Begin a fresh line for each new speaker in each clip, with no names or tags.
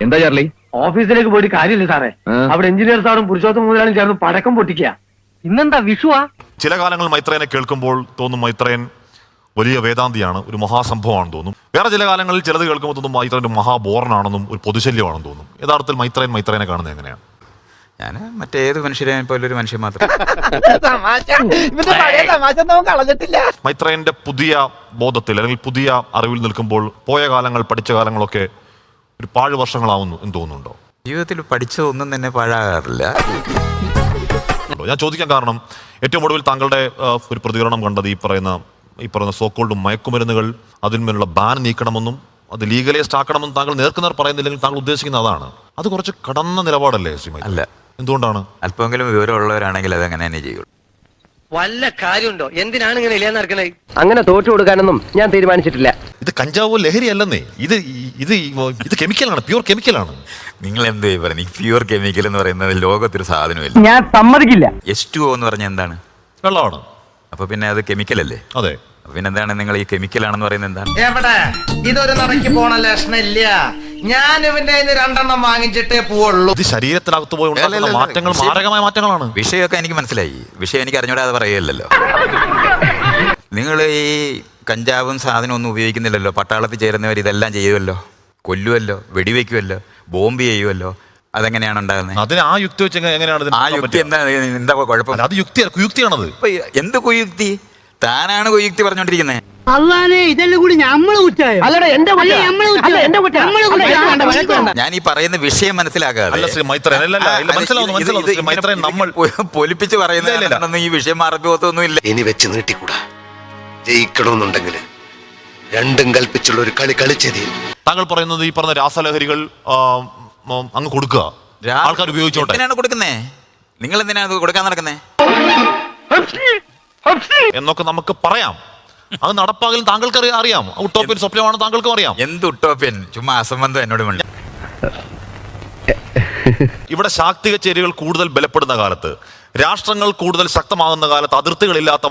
എന്താ ചാർലി?
ഓഫീസിലേക്ക് പോയിട്ട് കാര്യമില്ല സാറേ. അവിടെ എഞ്ചിനീയർ സാറും പുരുഷോത്തം മുതലാളും ചേർന്ന് പടക്കം പൊട്ടിക്കുക. ഇന്നെന്താ വിഷുവാ?
ചില കാലങ്ങൾ മൈത്രേനെ കേൾക്കുമ്പോൾ തോന്നും മൈത്രേൻ വലിയ വേദാന്തിയാണ്, ഒരു മഹാസംഭവമാണെന്ന് തോന്നും. വേറെ ചില കാലങ്ങളിൽ ചിലത് കേൾക്കുമ്പോൾ തോന്നും മൈത്രേൻ മഹാബോറനാണെന്നും ഒരു പൊതുശല്യമാണെന്ന് തോന്നും. യഥാർത്ഥത്തിൽ മൈത്രേനെ കാണുന്നത് എങ്ങനെയാണ്?
ഞാൻ മറ്റേത് മനുഷ്യരെ പോലൊരു മനുഷ്യൻ മാത്രം.
മൈത്രേന്റെ പുതിയ ബോധത്തിൽ അല്ലെങ്കിൽ പുതിയ അറിവിൽ നിൽക്കുമ്പോൾ പോയ കാലങ്ങൾ, പഠിച്ച കാലങ്ങളൊക്കെ ഒരു പാഴ് വർഷങ്ങളാവുന്നു എന്ന് തോന്നുന്നുണ്ടോ?
ജീവിതത്തിൽ പഠിച്ചതൊന്നും തന്നെ പാഴാകാറില്ല.
ഞാൻ ചോദിക്കാൻ കാരണം ഏറ്റവും ഒടുവിൽ താങ്കളുടെ ഒരു പ്രതികരണം കണ്ടത് ഈ പറയുന്ന സോക്കോൾഡ് മയക്കുമരുന്നുകൾ അതിന്മേലുള്ള ബാൻ നീക്കണമെന്നും അത് ലീഗലൈസ്ഡ് ആക്കണമെന്നും താങ്കൾ നേർക്കുനേർ പറയുന്നില്ലെങ്കിൽ താങ്കൾ ഉദ്ദേശിക്കുന്ന അതാണ്. അത് കുറച്ച് കടന്ന നിലപാടല്ലേ ശ്രീമതി?
അല്ല.
എന്തുകൊണ്ടാണ്?
അല്പമെങ്കിലും വിവരമുള്ളവരാണെങ്കിൽ അതങ്ങനെ തന്നെ ചെയ്യുള്ളൂ.
വല്ല കാര്യമുണ്ടോ? എന്തിനാണ് ഇങ്ങനെ ഇല്ലാന്ന് നടക്കണേ?
അങ്ങനെ തോറ്റു കൊടുക്കാനൊന്നും ഞാൻ തീരുമാനിച്ചിട്ടില്ല.
ഇത് കഞ്ചാവോ ലഹരി അല്ലെന്നേ, ഇത് കെമിക്കലാണ്, പ്യൂർ കെമിക്കലാണ്.
നിങ്ങൾ എന്ത് പറഞ്ഞു? പ്യൂർ കെമിക്കൽ എന്ന് പറയുന്നത് ലോകത്തൊരു സാധനമില്ല.
ഞാൻ സമ്മതിക്കില്ല.
H2O എന്ന് പറഞ്ഞാൽ എന്താണ്?
വെള്ളമാണ്.
അപ്പൊ പിന്നെ അത് കെമിക്കൽ അല്ലേ?
അതെ.
പിന്നെ എന്താണ് നിങ്ങൾ ഈ കെമിക്കലാണെന്ന് പറയുന്നത്? എന്താണ്?
എവിടെ ഇതൊരു നടക്കി പോണ ലക്ഷണില്ല. ഞാൻ ഇവന്റെ 2 വാങ്ങിച്ചിട്ടേ പോവുള്ളൂ.
ഇത് ശരീരത്തിനകത്ത് പോയി ഉണ്ടാകുന്ന മാറ്റങ്ങൾ മാരകമായ മാറ്റങ്ങളാണ്.
വിഷയമൊക്കെ എനിക്ക് മനസ്സിലായി. വിഷയം എനിക്ക് അറിഞ്ഞൂടാതെ പറയല്ലോ. നിങ്ങൾ ഈ കഞ്ചാവും സാധനം ഒന്നും ഉപയോഗിക്കുന്നില്ലല്ലോ. പട്ടാളത്തിൽ ചേരുന്നവർ ഇതെല്ലാം ചെയ്യുമല്ലോ, കൊല്ലുമല്ലോ, വെടിവെക്കുമല്ലോ, ബോംബ് ചെയ്യുമല്ലോ. അതെങ്ങനെയാണ് ഉണ്ടാകുന്നത്?
അതിന് ആ യുക്തി വെച്ച് എങ്ങനെയാണ്?
ആ യുക്തി എന്താ കുഴപ്പം?
അത് കുയുക്തിയാണത്.
എന്ത് കുയുക്തി? താനാണ് കുയുക്തി പറഞ്ഞോണ്ടിരിക്കുന്നത്.
ഇതെല്ലാം കൂടി
ഞാൻ ഈ പറയുന്ന വിഷയം മനസ്സിലാക്കാതെ നമ്മൾ പൊലിപ്പിച്ച് പറയുന്ന ഈ വിഷയം മാറിപ്പോത്തൊന്നുമില്ല.
ഇനി വെച്ച് നീട്ടിക്കൂടാ. ജയിക്കണമെന്നുണ്ടെങ്കിൽ രണ്ടും കൽപ്പിച്ചുള്ള ഒരു കളി കളിച്ചത്.
താങ്കൾ പറയുന്നത് ഈ പറഞ്ഞ രാസലഹരികൾ അങ്ങ് കൊടുക്കുക, ആൾക്കാർ ഉപയോഗിച്ചോട്ടെ.
എന്തിനാണ് കൊടുക്കുന്നേ? നിങ്ങൾ എന്തിനാണ് കൊടുക്കാൻ നടക്കുന്നേ
എന്നൊക്കെ നമുക്ക് പറയാം. അത് നടപ്പാകലും താങ്കൾക്ക് അറിയാം. ഉട്ടോപ്യൻ സ്വപ്നമാണ്, താങ്കൾക്കും അറിയാം.
എന്ത് ഉട്ടോപ്യൻ? ചുമ്മാ അസംബന്ധം എന്നോട് വേണ്ട.
ഇവിടെ ശാക്തിക ചേരികൾ കൂടുതൽ ബലപ്പെടുന്ന കാലത്ത്, രാഷ്ട്രങ്ങൾ കൂടുതൽ ശക്തമാകുന്ന കാലത്ത് അതിർത്തികളില്ലാത്ത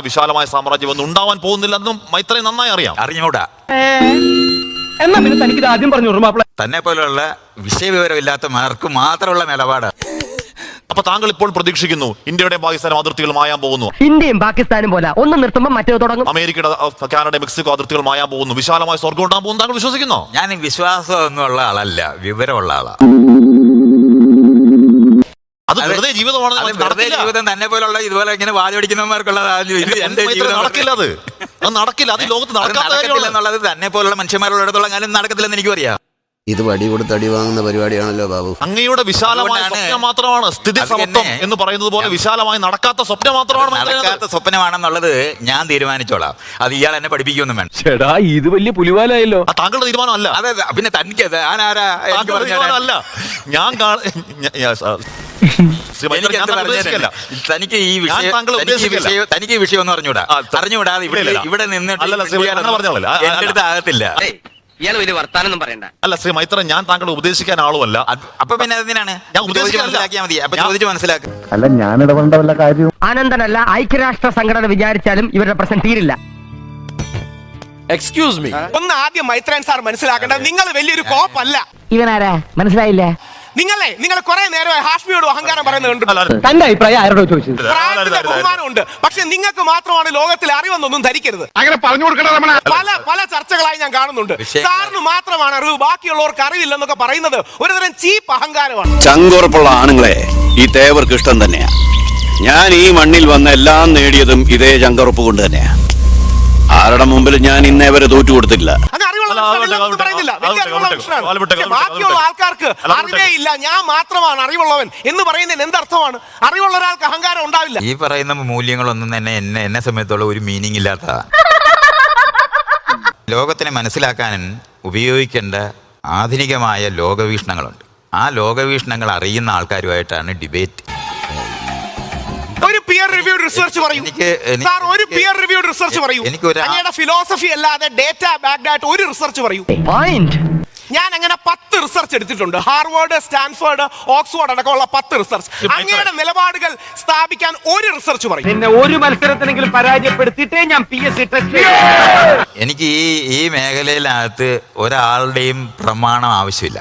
വിശാലമായ സാമ്രാജ്യം ഒന്നും ഉണ്ടാവാൻ പോകുന്നില്ലെന്നും മൈത്രേൻ നന്നായി അറിയാം.
അറിഞ്ഞൂടാ.
എന്നാ പിന്നെ തനിക്ക് ആദ്യം പറഞ്ഞു.
തന്നെ പോലുള്ള വിഷയവിവരമില്ലാത്ത മാർക്ക് മാത്രമുള്ള നിലപാട്.
അപ്പൊ താങ്കൾ ഇപ്പോൾ പ്രതീക്ഷിക്കുന്നു ഇന്ത്യയുടെ പാകിസ്ഥാനും അതിർത്തികൾ മായാൻ പോകുന്നു.
ഇന്ത്യയും പാകിസ്ഥാനും പോലെ ഒന്ന് നിർത്തുമ്പോൾ മറ്റേത് തുടങ്ങും.
അമേരിക്കയുടെ, കാനഡ, മെക്സിക്കോ അതിർത്തികൾ മായാൻ പോകുന്നു. വിശാലമായ സ്വർഗം ഉണ്ടാകാൻ പോകുന്നു. താങ്കൾ വിശ്വസിക്കുന്നോ?
ഞാൻ വിശ്വാസം ഒന്നുമുള്ള ആളല്ല, വിവരമുള്ള ആളാ.
അത് വെറുതെ ജീവിതമാണ്.
വെറുതെ ജീവിതം തന്നെ പോലുള്ള ഇതുപോലെ ഇങ്ങനെ വാദിപ്പിക്കുന്നവർക്കുള്ളതാണ്. എന്റെ ജീവിതം
നടക്കില്ല. അത് നടക്കില്ല. അത് ലോകത്ത് നടക്കില്ല
എന്നുള്ളത് തന്നെ പോലുള്ള മനുഷ്യന്മാരുള്ളിടത്തോളം കാലം നടക്കത്തില്ലെന്ന് എനിക്കും അറിയാം.
ഇത് വടി കൊടുത്ത് അടി വാങ്ങുന്ന പരിപാടിയാണല്ലോ ബാബു.
അങ്ങയുടെ വിശാലമായ സ്വപ്നം മാത്രമാണ് സ്ഥിതി സമത്വം എന്ന് പറയുന്നത് പോലെ വിശാലമായി നടക്കാത്ത സ്വപ്നം മാത്രമാണ്.
നടക്കാത്ത സ്വപ്നമാണെന്നുള്ളത് ഞാൻ തീരുമാനിച്ചോളാം. അത് ഇയാൾ എന്നെ പഠിപ്പിക്കൊന്നും വേണ്ട.
ചേട്ടാ, ഇത് വലിയ പുലിവാലായല്ലോ.
താങ്കളുടെ തീരുമാനം അല്ല.
അതെ, പിന്നെ തനിക്ക്
അല്ല. ഞാൻ
തനിക്ക് ഈ വിഷയം ഒന്നും അറിഞ്ഞൂടാ. ഇവിടെ നിന്നിട്ട് എന്റെ അടുത്ത് ആകത്തില്ല.
ഇയാൾ വലിയ വർത്താനൊന്നും പറയണ്ട.
അല്ല ശ്രീ മൈത്രൻ, ഞാൻ താങ്കളെ ഉപദേശിക്കാൻ ആളുമല്ല.
അപ്പൊ പിന്നെ എന്തിനാണ് മനസ്സിലാക്കിയാൽ മതി. അപ്പൊ ചോദിച്ചു മനസ്സിലാക്കുക.
അല്ല, ഞാൻ ഇടപെടേണ്ട വല്ല കാര്യം.
ആനന്ദനല്ല, ഐക്യരാഷ്ട്ര സംഘടന വിചാരിച്ചാലും ഇവരുടെ പ്രശ്നം തീരില്ല.
Excuse me. ഒന്ന് ആദ്യം മൈത്രൻ സാർ മനസ്സിലാക്കേണ്ടത്, നിങ്ങൾ വലിയൊരു കോപ്പല്ല.
ഇവനാരാ മനസ്സിലായില്ല?
നിങ്ങൾ കുറെ നേരമായി ഹാഷ്മിയോട് അഹങ്കാരം പറയുന്നുണ്ട്.
തന്റെ അഭിപ്രായം ആരോടോ ചോദിച്ചത്?
ബഹുമാനമുണ്ട്, പക്ഷെ നിങ്ങൾക്ക് മാത്രമാണ് ലോകത്തിൽ അറിവെന്നൊന്നും ധരിക്കരുത്.
അങ്ങനെ പറഞ്ഞു കൊടുക്കണം.
പല ചർച്ചകളായി ഞാൻ കാണുന്നുണ്ട്. സാറിന് മാത്രമാണ് അറിവ്, ബാക്കിയുള്ളവർക്ക് അറിവില്ലെന്നൊക്കെ പറയുന്നത് ഒരുതരം ചീപ്പ് അഹങ്കാരമാണ്.
ചങ്കുറപ്പുള്ള ആണുങ്ങളെ ഈ തേവർക്ക് ഇഷ്ടം തന്നെയാ. ഞാൻ ഈ മണ്ണിൽ വന്ന എല്ലാം നേടിയതും ഇതേ ചങ്കുറപ്പ് കൊണ്ട് തന്നെയാ. ആരുടെ മുമ്പിൽ ഞാൻ ഇന്നേ വരെ തോറ്റു കൊടുത്തില്ല.
ബാക്കിയുള്ള ആൾക്കാർക്ക് അറിവേ ഇല്ല, ഞാൻ മാത്രമാണ് അറിവുള്ളവൻ എന്ന് പറയുന്നതിന് എന്തർത്ഥമാണ്? അറിവുള്ള ഒരാൾക്ക് അഹങ്കാരം ഉണ്ടാവില്ല.
ഈ പറയുന്ന മൂല്യങ്ങളൊന്നും തന്നെ എന്നെ സംബന്ധിച്ചുള്ള ഒരു മീനിങ് ഇല്ലാത്ത. ലോകത്തിനെ മനസ്സിലാക്കാൻ ഉപയോഗിക്കേണ്ട ആധുനികമായ ലോകവീക്ഷണങ്ങളുണ്ട്. ആ ലോകവീക്ഷണങ്ങൾ അറിയുന്ന ആൾക്കാരുമായിട്ടാണ് ഡിബേറ്റ്.
ഒരു പിയർ റിവ്യൂഡ് റിസർച്ച് പറയൂ സാർ. ഒരു പിയർ റിവ്യൂഡ് റിസർച്ച് പറയൂ. അങ്ങയുടെ ഫിലോസഫി അല്ലാതെ ഡേറ്റ ബാക്ക്ഡ് ആയിട്ട് ഒരു റിസർച്ച് പറയൂ. ഞാൻ അങ്ങനെ 10 റിസർച്ച് എടുത്തിട്ടുണ്ട്. ഹാർവേഡ്, സ്റ്റാൻഫോർഡ്, ഓക്സ്ഫോർഡ് അടക്കമുള്ള 10 റിസർച്ച്. അങ്ങയുടെ നിലപാടുകൾ സ്ഥാപിക്കാൻ ഒരു റിസർച്ച് പറയും.
പിന്നെ ഒരു മത്സരത്തിനെങ്കിലും പരാജയപ്പെടുത്തിയിട്ടേ ഞാൻ PSC ടെസ്റ്റ്.
എനിക്ക് ഈ മേഖലയിലകത്ത് ഒരാളുടെയും പ്രമാണം ആവശ്യമില്ല.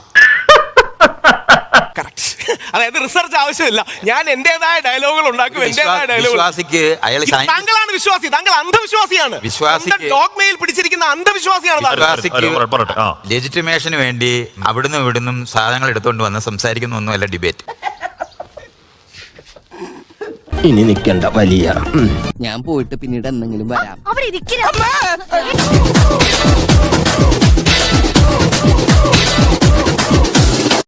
കറക്റ്റ്. അതായത് റിസർച്ച് ആവശ്യമില്ല. ഞാൻ എന്റേതായ ഡയലോഗുകൾ ഉണ്ടാക്കും. എന്റേതായ ഡയലോഗ്.
വിശ്വാസിക്ക് അയാൾ
താങ്കളാണ് വിശ്വാസി. താങ്കൾ അന്ധവിശ്വാസിയാണ്.
വിശ്വാസിക്ക്
ഡോഗ്മയിൽ പിടിച്ചിരിക്കുന്ന അന്ധവിശ്വാസിയാണ് താങ്കൾ.
ലെജിറ്റിമേഷന് വേണ്ടി അവിടുന്ന് ഇവിടുന്നും സാധനങ്ങൾ എടുത്തുകൊണ്ട് വന്ന് സംസാരിക്കുന്ന ഒന്നുമല്ല ഡിബേറ്റ്.
ഇനി നിൽക്കണ്ട വലിയ
ഞാൻ പോയിട്ട് പിന്നീട് എന്തെങ്കിലും വരാം.
അവിടെ ഇരിക്കില്ല.